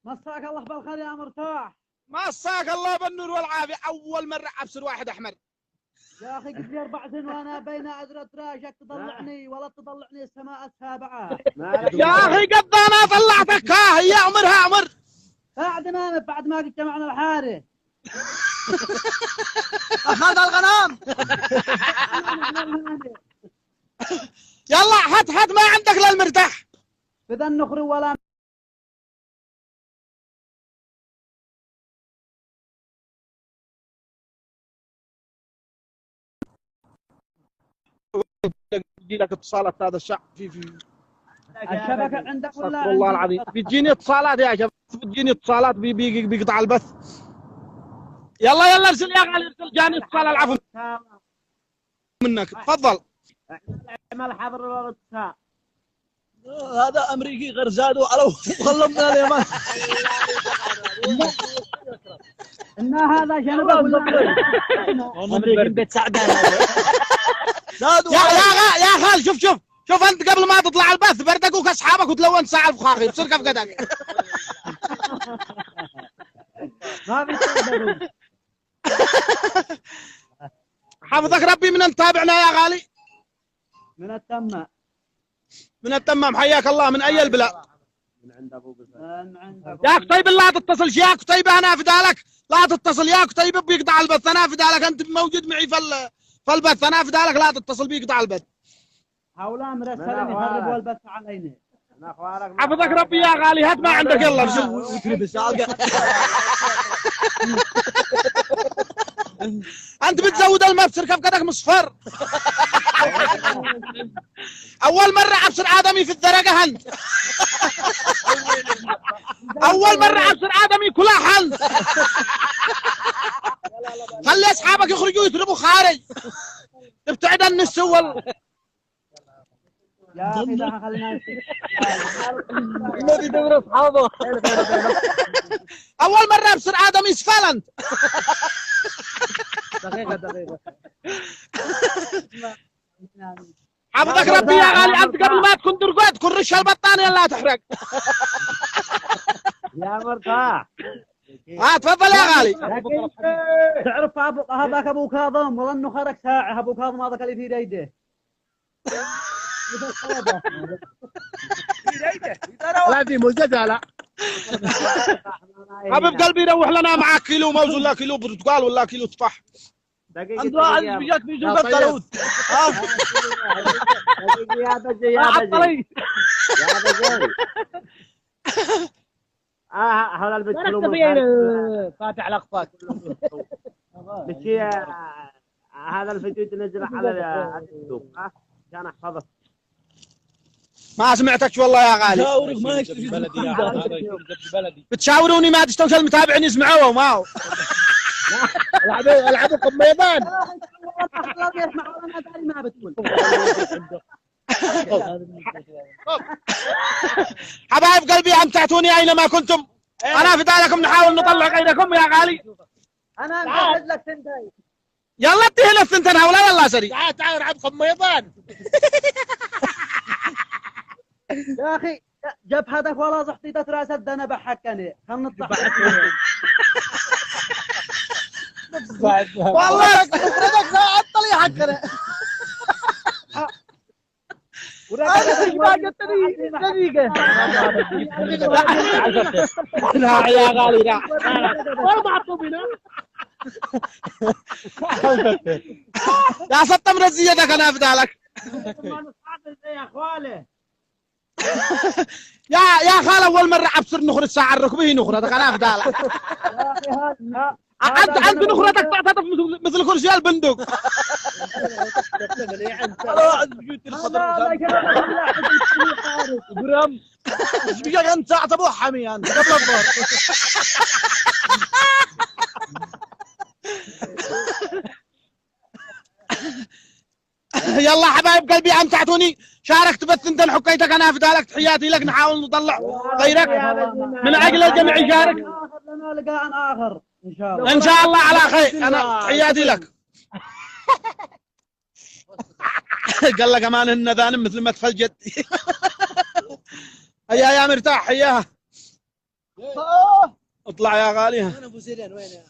مساك الله بالخير يا مرتاح. مساك الله بالنور والعافية. أول مرة أبصر واحد أحمر. يا أخي قد لي 4 سنين وأنا بين أدرى راشك تضلعني ولا تضلعني السماء السابعة. يا أخي قد أنا طلعتك ها هي عمرها عمر. بعد ما قد جمعنا الحارة. أخذ الغنم. يلا حط ما عندك للمرتاح. إذا نخرج ولا بيجي لك اتصالات هذا الشعب في الشبكة عندك ولا والله العظيم بتجيني اتصالات يا شباب، بتجيني اتصالات بيقطع البث. يلا ارسل يا غالي، ارسل جاني اتصال. العفو منك، تفضل. ما حضر الوقت. هذا امريكي غير زادوا على وخلوا من اليمن. ان هذا جنب امريكي بيت سعدان. يا خال شوف انت قبل ما تطلع البث بردقوك اصحابك وتلون ساعه الفخاخي بصير كيف قدك. ما بيصير. حفظك ربي. من تابعنا يا غالي؟ من التمام. حياك الله. من اي البلاد؟ من عند ابو يا كتيب لا تتصل. يا كتيب انا فدالك لا تتصل. يا كتيب بيقطع البث. انا فدالك انت موجود معي في البث. انا فدالك لا تتصل بيقطع البث. هؤلاء مرسلين يخربوا البث علينا. حفظك ربي يا غالي. هات ما عندك يلا انت بتزود المبصر كيف قدك مصفر. اول مرة ابصر ادمي في الدرجة هند. اول مرة ابصر ادمي كلها هند. خلي اصحابك يخرجوا يضربوا خارج. ابتعد عن السول. يا اخي ده خلينا ما بيدور اصحابه. اول مرة ابصر ادمي اسفلنت. دقيقة حفظك ربي يا غالي. انت قبل ما تكون درقات تكون رش البطانية لا تحرق. يا مرتاح. تفضل يا غالي. تعرف هذاك ابو كاظم والله انه خرج ساعة. ابو كاظم هذاك اللي في يده. لا في مزدة لا. حبيب قلبي روح لنا معك كيلو موز ولا كيلو برتقال ولا كيلو تفاح. انت واحد بيجاك في جوز الطرود. يا بجي هذا البيت كله فاتح على اخفاك. مشي هذا الفيديو تنزل على اليوتيوب كان احفظه. ما سمعتك والله يا غالي. شاورك ما يشتري بلدي يا بلدي. بتشاوروني ما تشتغل المتابعين يسمعوه ما هو. العبوا قميضان. ما بتقول. حبايب قلبي امتعتوني اينما كنتم. انا فدالكم نحاول نطلع غيركم يا غالي. انا مجهز لك سنتين. يلا اديه له الثنتين هؤلاء يلا سريع. تعال العب قميضان. يا اخي جبهتك ولا صحتي راس الدنا بحكني. خلنا نطلع. والله ردك عطل يا حكنا. لا يا غالي لا. يا سطم رزيتك انا فدالك. يا خاله. يا خال اول مرة ابصر نخرة الساعة الركبه نخرتك انا فدالك. انت نخرتك تعتطف مثل كرسي البندق. برام ايش بيجاك انت ساعة ابو حمي انت قبل الظهر. يلا حبايب قلبي امتعتوني. شاركت بالثنتين حكيتك انا فدالك. تحياتي لك. نحاول نطلع غيرك من اجل الجميع يشارك. لنا لقاء اخر ان شاء الله. ان شاء الله على خير. انا تحياتي لك. قال لك امان النذان مثل ما تفلجت. هيا يا مرتاح حياها. آه. اطلع يا غالي. وين ابو زيدان وين يا